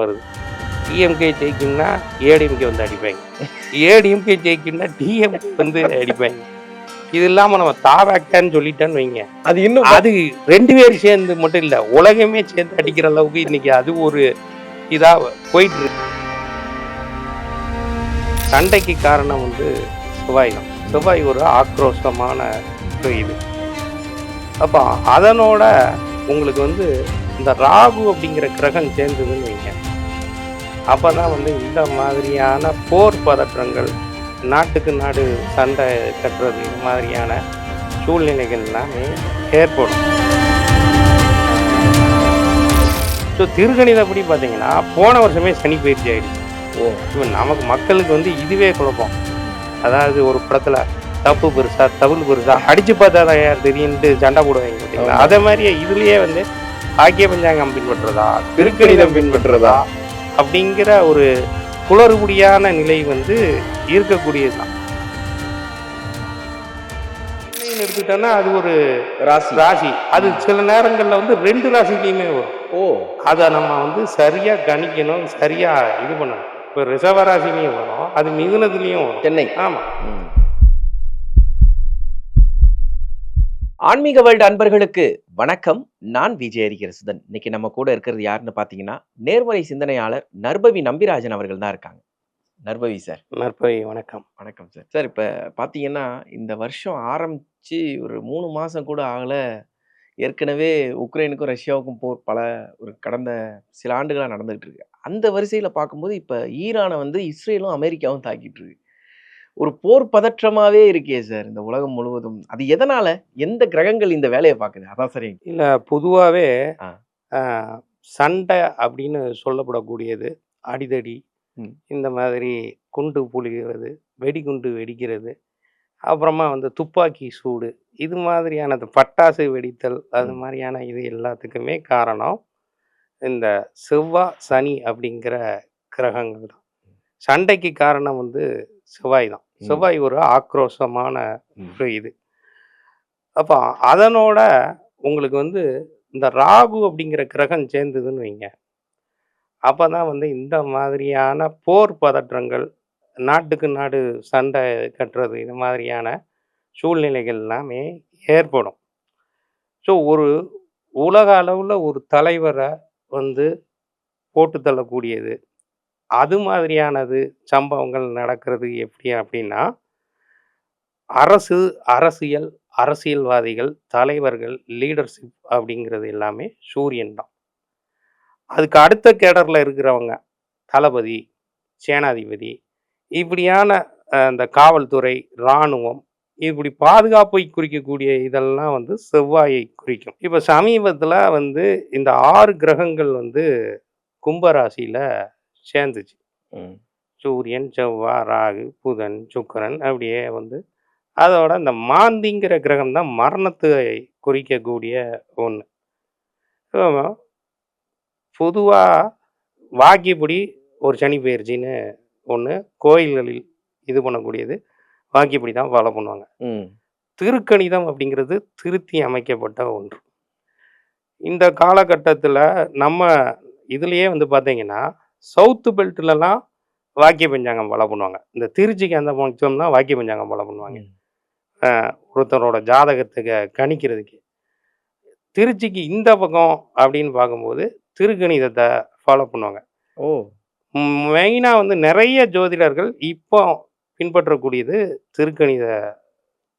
வருது. டிஎம்கே ஜெயிக்கும்னா ஏடிஎம்கே வந்து அடிப்பாங்க. ஏடிஎம்கே ஜெயிக்கும்னா டிஎம்கே வந்து அடிப்பாங்க. இது இல்லாம நம்ம தாவேக்கான்னு சொல்லிட்டோன்னு வைங்க, அது இன்னும் அது 2 பேர் சேர்ந்து மட்டும் இல்ல, உலகமே சேர்ந்து அடிக்கிற அளவுக்கு இன்னைக்கு அது ஒரு இதா போயிட்டு இருக்கு. சண்டைக்கு காரணம் வந்து செவ்வாய் தான். செவ்வாய் ஒரு ஆக்ரோஷமான ஒரு இது. அப்ப அதனோட உங்களுக்கு வந்து இந்த ராகு அப்படிங்கிற கிரகம் சேர்ந்ததுன்னு வைங்க, அப்பதான் வந்து இந்த மாதிரியான போர் பதற்றங்கள், நாட்டுக்கு நாடு சண்டை கட்டுறது, இது மாதிரியான சூழ்நிலைகள் எல்லாமே ஏற்படும். ஸோ திருக்கணிதப்படி பார்த்தீங்கன்னா போன வருஷமே சனி பயிற்சி ஆயிடுச்சு. இப்போ நமக்கு மக்களுக்கு வந்து இதுவே குழப்பம். அதாவது ஒரு படத்துல தப்பு பெருசா தவுள் பெருசா அடிச்சு பார்த்தா தான் யார் தெரியுன்ட்டு சண்டை போடுவாங்க பார்த்தீங்களா, அதே மாதிரியே இதுலயே வந்து ஆக்கிய பஞ்சாங்கம் பின்பற்றுறதா திருக்கணிதம் பின்பற்றுறதா அப்படிங்கிற ஒரு குளறுபடியான நிலை வந்து இருக்கக்கூடியதுதான். எடுத்துட்டோம்னா அது ஒரு ராசி. அது சில நேரங்கள்ல வந்து 2 ராசிலையுமே வரும். அதை நம்ம வந்து சரியா கணிக்கணும், சரியா இது பண்ணணும். இப்போ ரிஷப ராசிலையும் வரும், அது மிதுனத்துலயும் வரும். சென்னை. ஆமா. ஆன்மீக வேர்ல்டு அன்பர்களுக்கு வணக்கம். நான் விஜய் ஹரிஹரசுதன். இன்னைக்கு நம்ம கூட இருக்கிறது யாருன்னு பாத்தீங்கன்னா, நேர்மறை சிந்தனையாளர் நர்பவி நம்பிராஜன் அவர்கள் தான் இருக்காங்க. நர்பவி சார். நற்பவி வணக்கம். வணக்கம் சார். சார், இப்ப பாத்தீங்கன்னா இந்த வருஷம் ஆரம்பிச்சு ஒரு 3 மாசம் கூட ஆகல. ஏற்கனவே உக்ரைனுக்கும் ரஷ்யாவுக்கும் போர் ஒரு கடந்த சில ஆண்டுகளா நடந்துகிட்டு இருக்கு. அந்த வரிசையில பார்க்கும்போது இப்ப ஈரானை வந்து இஸ்ரேலும் அமெரிக்காவும் தாக்கிட்டு இருக்கு. ஒரு போர் பதற்றமாவே இருக்கே சார் இந்த உலகம் முழுவதும். அது எதனால? எந்த கிரகங்கள் இந்த வேலையை பார்க்குது? அதான் சரி. இல்ல, பொதுவாவே சண்டை அப்படின்னு சொல்லப்படக்கூடியது அடிதடி, இந்த மாதிரி குண்டு புளிகிறது, வெடிகுண்டு வெடிக்கிறது, அப்புறமா வந்து துப்பாக்கி சூடு, இது மாதிரியான பட்டாசு வெடித்தல், அது மாதிரியான இது எல்லாத்துக்குமே காரணம் இந்த செவ்வாய் சனி அப்படிங்கிற கிரகங்கள் தான். சண்டைக்கு காரணம் வந்து செவ்வாய் தான். செவ்வாய் ஒரு ஆக்ரோஷமான ஒரு இது. அப்போ அதனோட உங்களுக்கு வந்து இந்த ராகு அப்படிங்கிற கிரகம் சேர்ந்ததுன்னு வைங்க, அப்பதான் வந்து இந்த மாதிரியான போர் பதற்றங்கள், நாட்டுக்கு நாடு சண்டை கட்டுறது, இது மாதிரியான சூழ்நிலைகள் எல்லாமே ஏற்படும். ஸோ ஒரு உலக அளவில் ஒரு தலைவரை வந்து போட்டு தள்ளக்கூடியது, அது மாதிரியானது சம்பவங்கள் நடக்கிறது எப்படி அப்படின்னா, அரசியல்வாதிகள், தலைவர்கள், லீடர்ஷிப் அப்படிங்கிறது எல்லாமே சூரியன் தான். அதுக்கு அடுத்த கேடரில் இருக்கிறவங்க தளபதி, சேனாதிபதி, இப்படியான இந்த காவல்துறை, இராணுவம், இப்படி பாதுகாப்பை குறிக்கக்கூடிய இதெல்லாம் வந்து செவ்வாயை குறிக்கும். இப்போ சமீபத்தில் வந்து இந்த 6 கிரகங்கள் வந்து கும்பராசியில் சேர்ந்துச்சு. சூரியன், செவ்வாய், ராகு, புதன், சுக்கிரன், அப்படியே வந்து அதோட இந்த மாந்திங்கிற கிரகம் தான் மரணத்தை குறிக்கக்கூடிய ஒன்று. பொதுவாக வாக்கியப்படி ஒரு சனி பயிற்சின்னு ஒன்று கோயில்களில் இது பண்ணக்கூடியது வாக்கியப்படி தான் ஃபாலோ பண்ணுவாங்க. திருக்கணிதம் அப்படிங்கிறது திருத்தி அமைக்கப்பட்ட ஒன்று. இந்த காலகட்டத்தில் நம்ம இதுலேயே வந்து பார்த்தீங்கன்னா சவுத்து பெல்ட்லலாம் வாக்கிய பஞ்சாங்கம் ஃபாலோ பண்ணுவாங்க. இந்த திருச்சிக்கு அந்த பட்சம் தான் வாக்கிய பஞ்சாங்கம் ஃபாலோ பண்ணுவாங்க. ஒருத்தரோட ஜாதகத்துக்கு கணிக்கிறதுக்கு. திருச்சிக்கு இந்த பக்கம் அப்படின்னு பார்க்கும்போது திருக்கணிதத்தை ஃபாலோ பண்ணுவாங்க. மெயினாக வந்து நிறைய ஜோதிடர்கள் இப்போ பின்பற்றக்கூடியது திருக்கணித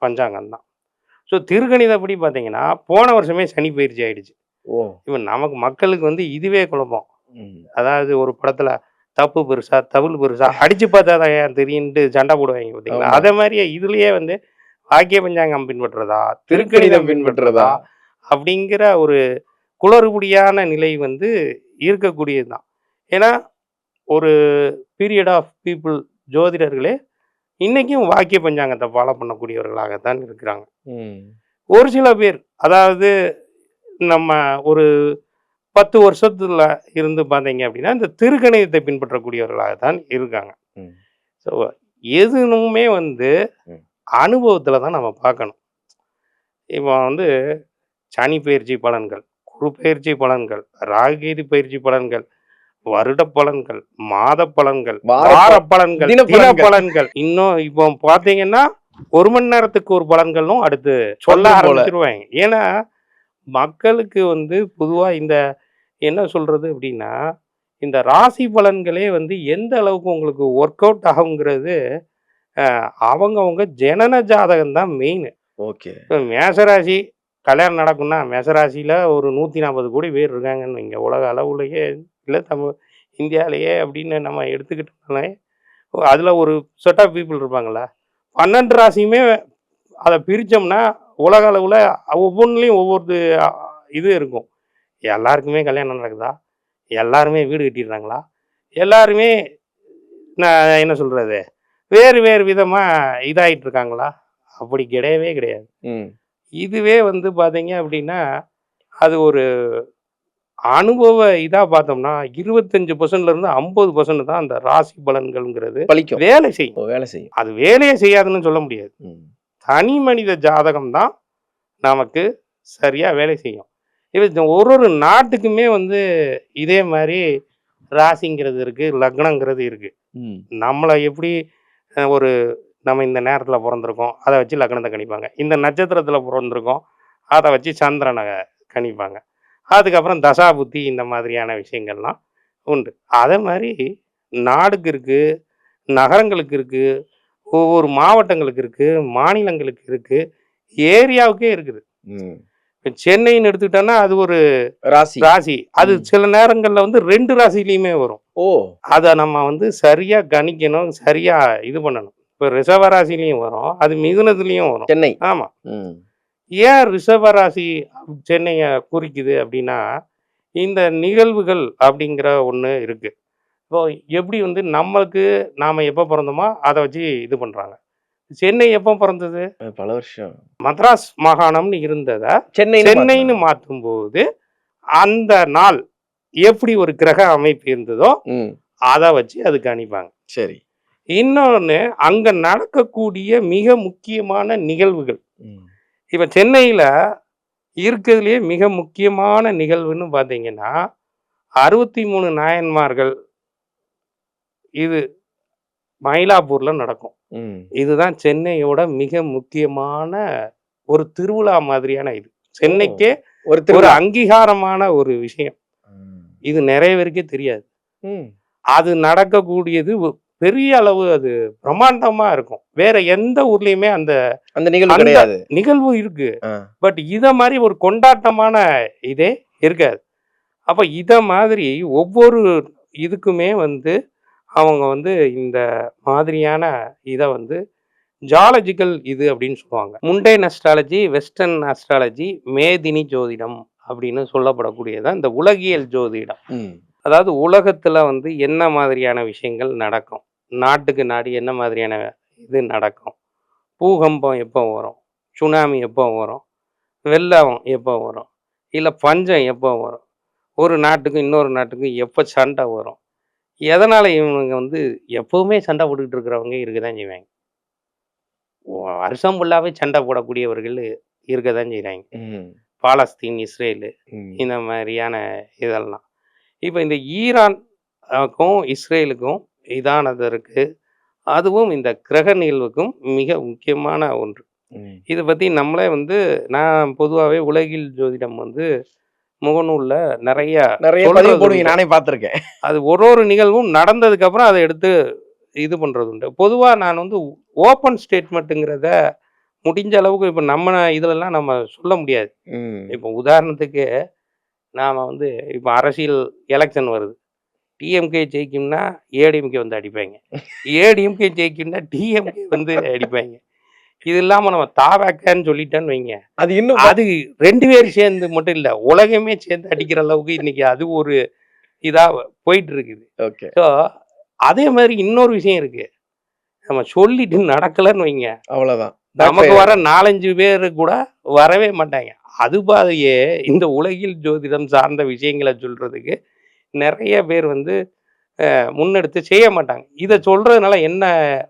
பஞ்சாங்கம் தான். ஸோ திருக்கணிதப்படி பார்த்தீங்கன்னா போன வருஷமே சனி பயிற்சி ஆயிடுச்சு. இப்போ நமக்கு மக்களுக்கு வந்து இதுவே குழப்பம். அதாவது ஒரு படத்துல தப்பு பெருசா தவுள் பெருசா அடிச்சு பார்த்தா தான் யார் தெரியுன்ட்டு சண்டை போடுவாங்க பார்த்தீங்களா, அதே மாதிரியே இதுலயே வந்து ஆக்கிய பஞ்சாங்கம் பின்பற்றுறதா திருக்கணிதம் பின்பற்றுறதா அப்படிங்கிற ஒரு குளறுபடியான நிலை வந்து இருக்கக்கூடியது தான். ஏன்னா ஒரு பீரியட் ஆஃப் பீப்புள் ஜோதிடர்களே இன்னைக்கும் வாக்கிய பஞ்சாங்கத்தை ஃபாலோ பண்ணக்கூடியவர்களாகத்தான் இருக்கிறாங்க. ஒரு சில பேர், அதாவது நம்ம ஒரு 10 வருஷத்துல இருந்து பார்த்தீங்க அப்படின்னா இந்த திருக்கணிதத்தை பின்பற்றக்கூடியவர்களாக தான் இருக்காங்க. ஸோ எதுவுமே வந்து அனுபவத்தில் தான் நம்ம பார்க்கணும். இப்போ வந்து சனி பயிற்சி பலன்கள், குரு பயிற்சி பலன்கள், ராகுகேது பயிற்சி பலன்கள், வருட பலன்கள், மாத பலன்கள், வார வார ப- பலன்கள், தின தின பலன்கள். பலன்கள். இன்னும் இப்போ பாத்தீங்கன்னா 1 மணி நேரத்துக்கு ஒரு பலன்களும் அடுத்து சொல்ல வந்துரும் போல. ஆரம்பிச்சிருவாங்க. ஏன்னா மக்களுக்கு வந்து பொதுவா இந்த என்ன சொல்றது அப்படின்னா, இந்த ராசி பலன்களே வந்து எந்த அளவுக்கு உங்களுக்கு ஒர்க் அவுட் ஆகுங்கிறது அவங்கவங்க ஜனன ஜாதகம் தான் மெயின். ஓகே. இப்ப மேஷராசி கல்யாணம் நடக்கும்னா, மேஷராசியில ஒரு 140 கோடி பேர் இருக்காங்கன்னு வைங்க. உலக அளவுலயே இல்ல இந்தியாவிலேயே அப்படின்னு நம்ம எடுத்துக்கிட்டோம்னாலே, அதுல ஒரு செட் ஆஃப் பீப்பிள் இருப்பாங்கல்ல. 12 ராசியுமே அத பிரிச்சோம்னா, உலக அளவுல ஒவ்வொன்லயும் ஒவ்வொரு அ இது இருக்கும். எல்லாருக்குமே கல்யாணம் நடக்குதா? எல்லாருமே வீடு கட்டிடுறாங்களா? எல்லாருமே நான் என்ன சொல்றது? வேறு வேறு விதமா இதாயிட்டு இருக்காங்களா? அப்படி கிடையவே கிடையாது. ம். இதுவே வந்து பார்த்தீங்க அப்படின்னா, அது ஒரு அனுபவ இதா பார்த்தோம்னா, 25% இருந்து 50% தான் அந்த ராசி பலன்கள்ங்கிறது பலிக்கும். வேலை செய்யும். வேலை செய்யும். அது வேலையே செய்யாதுன்னு சொல்ல முடியாது. ம். தனி மனித ஜாதகம் தான் நமக்கு சரியா வேலை செய்யும். இது ஒரு ஒரு நாட்டுக்குமே வந்து இதே மாரி ராசிங்கிறது இருக்கு, லக்னங்கிறது இருக்கு. ம். நம்மள எப்படி ஒரு நம்ம இந்த நேரத்தில பொறந்திருக்கோம். அத வச்சு லக்னத்த கணிப்பாங்க. இந்த நட்சத்திரத்தில பொறந்திருக்கோம். அத வச்சு சந்திரன கணிப்பாங்க. அதுக்கப்புறம் தசா புத்தி இந்த மாதிரியான விஷயங்கள்லாம் உண்டு. அதே மாரி நாடுக்கு இருக்கு, நகரங்களுக்கு இருக்கு, ஒவ்வொரு மாவட்டங்களுக்கு இருக்கு, மாநிலங்களுக்கு இருக்கு, ஏரியாவுக்கே இருக்குது. ம். இப்ப சென்னைன்னு எடுத்துக்கிட்டோம்னா, அது ஒரு ராசி. ராசி. அது ம். சில நேரங்கள்ல வந்து 2 ராசியிலயுமே வரும். ஓ! அத நம்ம வந்து சரியா கணிக்கணும், சரியா இது பண்ணணும். இப்ப ரிஷப ராசியிலயும் வரும், அது மிதுனத்திலயும் வரும். சென்னை. ஆமா. ம். ஏன் ரிஷப ராசி சென்னைய குறிக்குது அப்படின்னா, இந்த நிகழ்வுகள் அப்படிங்கிற ஒண்ணு இருக்கு. இப்போ எப்படி வந்து நம்மளுக்கு நாம எப்ப பொறந்தோமோ, அத வச்சு இது பண்றாங்க. சென்னை எப்போ பொறந்தது? பல வருஷம். மദ്രാஸ் மாகாணம்னு இருந்தத சென்னைன்னு சென்னைன்னு மாத்துனாங்க. மாத்தும்போது, அந்த நாள் எப்படி ஒரு கிரக அமைப்பு இருந்ததோ, ம். அத வச்சு அது கணிப்பாங்க. சரி. இன்னொன்னு அங்க நடக்கக்கூடிய மிக முக்கியமான நிகழ்வுகள். ம். இப்ப சென்னையில இருக்கிறதுலயே மிக முக்கியமான நிகழ்வுன்னு பார்த்தீங்கன்னா, 63 நாயன்மார்கள் இது மயிலாப்பூர்ல நடக்கும். ம். இதுதான் சென்னையோட மிக முக்கியமான ஒரு திருவிழா மாதிரியான இது. ஓ! சென்னைக்கே ஒரு ஒரு திருவிழா. அங்கீகாரமான ஒரு விஷயம். ம். இது நெறைய பேருக்கே தெரியாது. ம். அது நடக்கக்கூடியது பெரிய அளவு அது பிரம்மாண்டமா இருக்கும். வேற எந்த ஊர்லயுமே அந்த அந்த நிகழ்வு அந்த கிடையாது. நிகழ்வு இருக்கு. ஆ. பட் இத மாரி ஒரு கொண்டாட்டமான இதே இருக்காது. அப்ப இத மாதிரி ஒவ்வொரு இதுக்குமே வந்து அவங்க வந்து இந்த மாதிரியான இத வந்து ஜாலஜிக்கல் இது அப்படின்னு சொல்லுவாங்க. முண்டேன் அஸ்ட்ராலஜி, வெஸ்டர்ன் அஸ்ட்ராலஜி, மேதினி ஜோதிடம் அப்படின்னு சொல்லப்படக்கூடியது இந்த உலகியல் ஜோதிடம். ம். அதாவது உலகத்துல வந்து என்ன மாதிரியான விஷயங்கள் நடக்கும்? நாட்டுக்கு நாடு என்ன மாதிரியான இது நடக்கும்? பூகம்பம் எப்போ வரும்? சுனாமி எப்போ வரும்? வெள்ளம் எப்போ வரும்? இல்ல பஞ்சம் எப்போ வரும்? ஒரு நாட்டுக்கும் இன்னொரு நாட்டுக்கும் எப்ப சண்டை வரும்? எதனால இவனுங்க வந்து எப்பவுமே சண்டை போட்டுக்கிட்டு இருக்கிறவங்க இருக்க தான் செய்வாங்க. வருஷம் ஃபுல்லாவே சண்டை போடக்கூடியவர்கள் இருக்க தான் செய்றாங்க. ம். பாலஸ்தீன், இஸ்ரேலு ம். இந்த மாதிரியான இதெல்லாம். இப்ப இந்த ஈரான் க்கும் இஸ்ரேலுக்கும் இதானதற்கு அதுவும் இந்த கிரக நிகழ்வுக்கும் மிக முக்கியமான ஒன்று. ம். இத பத்தி நம்மளே வந்து நான் பொதுவாவே உலகில் ஜோதிடம் வந்து முகநூல்ல நெறைய நெறைய பதிவு சொல்றது போடுவீங்க. உண்டு. நானே பார்த்துருக்கேன். அது ஒரு நிகழ்வும் நடந்ததுக்கு அப்புறம் அத எடுத்து இது பண்றது உண்டு. பொதுவா நான் வந்து ஓப்பன் ஸ்டேட்மெண்ட்ங்கிறத முடிஞ்ச அளவுக்கு இப்ப நம்ம இதுலலாம் நம்ம சொல்ல முடியாது. ம். இப்ப உதாரணத்துக்கு நாம வந்து இப்ப அரசியல் எலக்ஷன் வருது. டிஎம்கே ஜெயிக்கும்னா ஏடிஎம்கே வந்து அடிப்பாய்ங்க. ஏடிஎம்கே ஜெயிக்கும்னா டிஎம்கே வந்து அடிப்பாய்ங்க. இது இல்லாம நம்ம தாவேக்கான்னு சொல்லிட்டோன்னு வைங்க. அது இன்னும் அது 2 பேரும் சேர்ந்து மட்டும் இல்ல. உலகமே சேர்ந்து அடிக்கிற அளவுக்கு இன்னைக்கு அது ஒரு இதா போயிட்டு இருக்குது. ஓகே. ஸோ அதே மாதிரி இன்னொரு விஷயம் இருக்கு. நம்ம சொல்லிட்டு நடக்கலன்னு வைங்க. அவ்வளோதான். நமக்கு வர 4, 5 பேரு கூட வரவே மாட்டாங்க. அது பாதையே இந்த உலகில் ஜோதிடம் சார்ந்த விஷயங்கள சொல்றதுக்கு நெறைய பேர் வந்து முன்னெடுத்து செய்ய மாட்டாங்க. இத சொல்றதுனால என்ன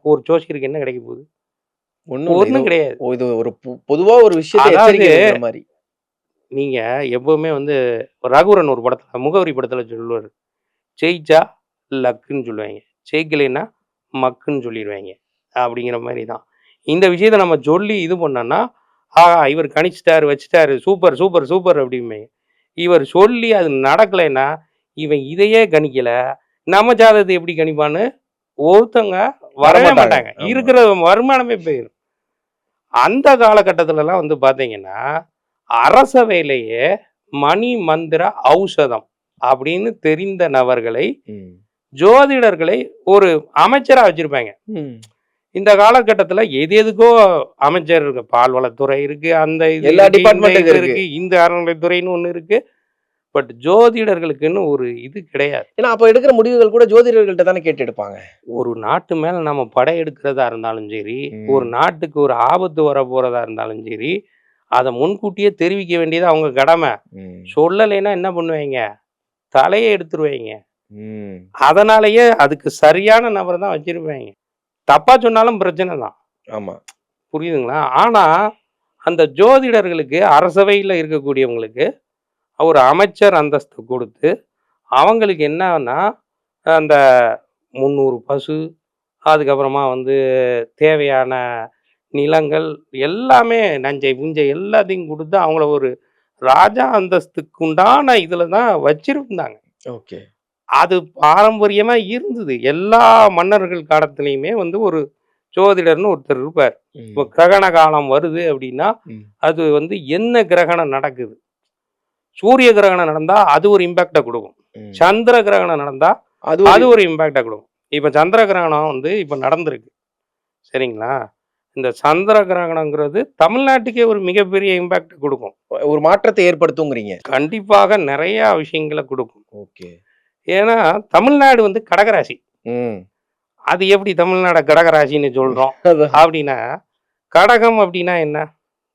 ஒரு ஜோசியருக்கு என்ன கிடைக்க போகுது? ஒண்ணும் இல்ல. ஒண்ணும் கிடையாது. இது ஒரு பொதுவா ஒரு விஷயத்த அதாவது எச்சரிக்கை குடுக்குற மாரி. நீங்க எப்பவுமே வந்து ரகுவரன் ஒரு படத்துல முகவரி படத்துல சொல்லுவாரு. ஜெயிச்சா லக்குன்னு சொல்லுவாங்க, ஜெயிக்கலைன்னா மக்குன்னு சொல்லிடுவாங்க. அப்படிங்கிற மாதிரி தான் இந்த விஷயத்த நம்ம சொல்லி இது பண்ணோன்னா, இவர் கணிச்சிட்டாரு வச்சுட்டாரு சூப்பர் சூப்பர் சூப்பர் அப்படிமே. இவர் சொல்லி அது நடக்கலைன்னா இவன் இதையே கணிக்கல, நம்ம ஜாதகத்தை எப்படி கணிப்பான்னு ஒருத்தங்க வரவே மாட்டாங்க. இருக்கிற வருமானமே போயிடும். அந்த காலகட்டத்திலலாம் வந்து பார்த்தீங்கன்னா, அரசவையிலேயே மணி மந்திர ஔஷதம் அப்படின்னு தெரிந்த நபர்களை ஜோதிடர்களை ஒரு அமைச்சரா வச்சிருப்பாங்க. இந்த காலகட்டத்துல எது எதுக்கோ அமைச்சர் இருக்கு, பால்வளத்துறை இருக்கு, அந்த எல்லா டிபார்ட்மெண்ட்டுக்கும் இருக்கு, இந்த அறநிலைத்துறைன்னு ஒண்ணு இருக்கு. பட் ஜோதிடர்களுக்குன்னு ஒரு இது கிடையாது. ஏன்னா அப்ப எடுக்கிற முடிவுகள் கூட ஜோதிடர்கள்ட்ட தானே கேட்டு எடுப்பாங்க. ஒரு நாட்டு மேல நம்ம படையெடுக்கிறதா இருந்தாலும் சரி, ஒரு நாட்டுக்கு ஒரு ஆபத்து வர போறதா இருந்தாலும் சரி, அதை முன்கூட்டியே தெரிவிக்க வேண்டியது அவங்க கடமை. சொல்லலைன்னா என்ன பண்ணுவாங்க, தலையை எடுத்துருவாங்க. அதனாலயே அதுக்கு சரியான நபரை தான் வச்சிருப்பாங்க. தப்பா சொன்னாலும் பிரச்சனை தான். ஆமா, புரியுதுங்களா? ஆனா அந்த ஜோதிடர்களுக்கு அரசவையில் இருக்கக்கூடியவங்களுக்கு ஒரு அமைச்சர் அந்தஸ்து கொடுத்து அவங்களுக்கு என்னன்னா அந்த 300 பசு, அதுக்கப்புறமா வந்து தேவையான நிலங்கள் எல்லாமே நஞ்சை புஞ்சை எல்லாத்தையும் கொடுத்து அவங்கள ஒரு ராஜா அந்தஸ்துக்கு உண்டான இதில் தான் வச்சிருந்தாங்க. ஓகே, அது பாரம்பரியமா இருந்தது. எல்லா மன்னர்கள் காலத்திலையுமே வந்து ஒரு ஜோதிடர்னு ஒருத்தர் இருப்பார். இப்போ கிரகண காலம் வருது அப்படின்னா அது வந்து என்ன கிரகணம் நடக்குது, சூரிய கிரகணம் நடந்தா அது ஒரு இம்பாக்டை கொடுக்கும், சந்திர கிரகணம் நடந்தா அது ஒரு இம்பாக்டை கொடுக்கும். இப்போ சந்திர கிரகணம் வந்து இப்போ நடந்திருக்கு சரிங்களா? இந்த சந்திர கிரகணங்கிறது தமிழ்நாட்டுக்கே ஒரு மிகப்பெரிய இம்பாக்ட் கொடுக்கும், ஒரு மாற்றத்தை ஏற்படுத்துங்கிறீங்க. கண்டிப்பாக நிறைய விஷயங்களை கொடுக்கும். ஓகே, ஏன்னா தமிழ்நாடு வந்து கடகராசி. அது எப்படி தமிழ்நாடு கடகராசின்னு சொல்றோம் அப்படின்னா, கடகம் அப்படின்னா என்ன?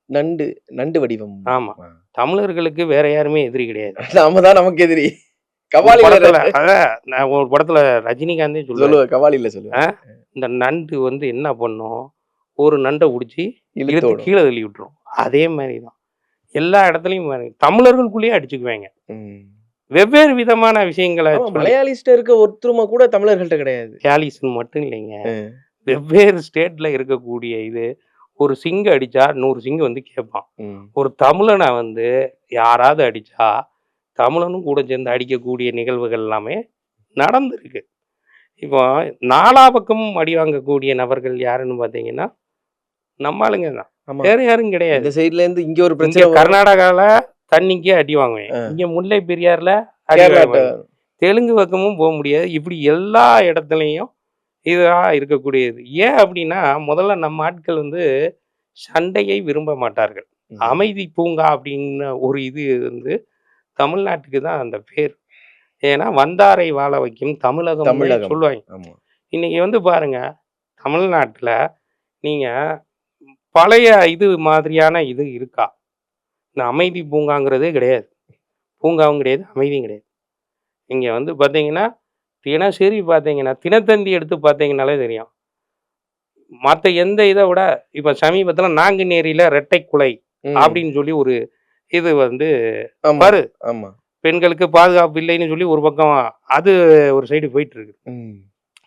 நண்டு, நண்டு வடிவம். ஆமா, தமிழர்களுக்கு வேற யாருமே எதிரி கிடையாது. நாம தான் நமக்கு எதிரி. ஒரு படத்துல ரஜினிகாந்தே சொல்லுவாரு, கவாலில சொல்லுவேன், இந்த நண்டு வந்து என்ன பண்ணும், ஒரு நண்டை பிடிச்சி இழுத்து கீழே தள்ளி விட்டுரும். அதே மாதிரிதான் எல்லா இடத்துலயும் தமிழர்களுக்குள்ளேயே அடிச்சுக்குவாங்க. வெவ்வேறு விதமான விஷயங்களை. மலையாளிஸ்ட் இருக்க ஒருத்தருமா கூட தமிழர்கள்ட்ட கிடையாது. மலையாளிஸ்ட் மட்டும் இல்லைங்க, வெவ்வேறு ஸ்டேட்ல இருக்கக்கூடிய இது ஒரு சிங்கு அடிச்சா 100 சிங்கு வந்து கேட்பான். ஒரு தமிழனை வந்து யாராவது அடிச்சா தமிழனும் கூட சேர்ந்து அடிக்கக்கூடிய நிகழ்வுகள் எல்லாமே நடந்திருக்கு. இப்போ நாலா பக்கமும் அடி வாங்கக்கூடிய நபர்கள் யாருன்னு பார்த்தீங்கன்னா நம்ம ஆளுங்க தான், வேற யாரும் கிடையாது. இந்த சைடுல இருந்து இங்க ஒரு பிரச்சனை, கர்நாடகால தண்ணிக்கே அடி வாங்குவேன், இங்க முல்லை பெரியார்ல அடி வாங்குவேன், தெலுங்கு பக்கமும் போக முடியாது. இப்படி எல்லா இடத்துலையும் இதுதான் இருக்கக்கூடியது. ஏன் அப்படின்னா முதல்ல நம்ம ஆட்கள் வந்து சண்டையை விரும்ப மாட்டார்கள். அமைதி பூங்கா அப்படின்னு ஒரு இது வந்து தமிழ்நாட்டுக்கு தான் அந்த பேர். ஏன்னா வந்தாரை வாழ வைக்கும் தமிழகம் சொல்லுவாங்க. இன்னைக்கு வந்து பாருங்க, தமிழ்நாட்டுல நீங்க பழைய இது மாதிரியான இது இருக்கா? இந்த அமைதி பூங்காங்கிறதே கிடையாது, பூங்காவும் கிடையாது, அமைதியும் கிடையாது. இங்க வந்து பார்த்தீங்கன்னா தினசரி பார்த்தீங்கன்னா தினத்தந்தி எடுத்து பார்த்தீங்கன்னாலே தெரியும். மற்ற எந்த இதை விட இப்போ சமீபத்தில் நாங்குநேரியில் ரெட்டை குலை அப்படின்னு சொல்லி ஒரு இது வந்து பாரு, பெண்களுக்கு பாதுகாப்பு இல்லைன்னு சொல்லி ஒரு பக்கம் அது ஒரு சைடு போயிட்டு இருக்கு.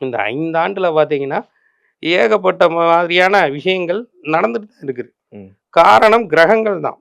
இந்த 5 ஆண்டுல பார்த்தீங்கன்னா ஏகப்பட்ட மாதிரியான விஷயங்கள் நடந்துட்டு தான் இருக்குது. காரணம் கிரகங்கள் தான்.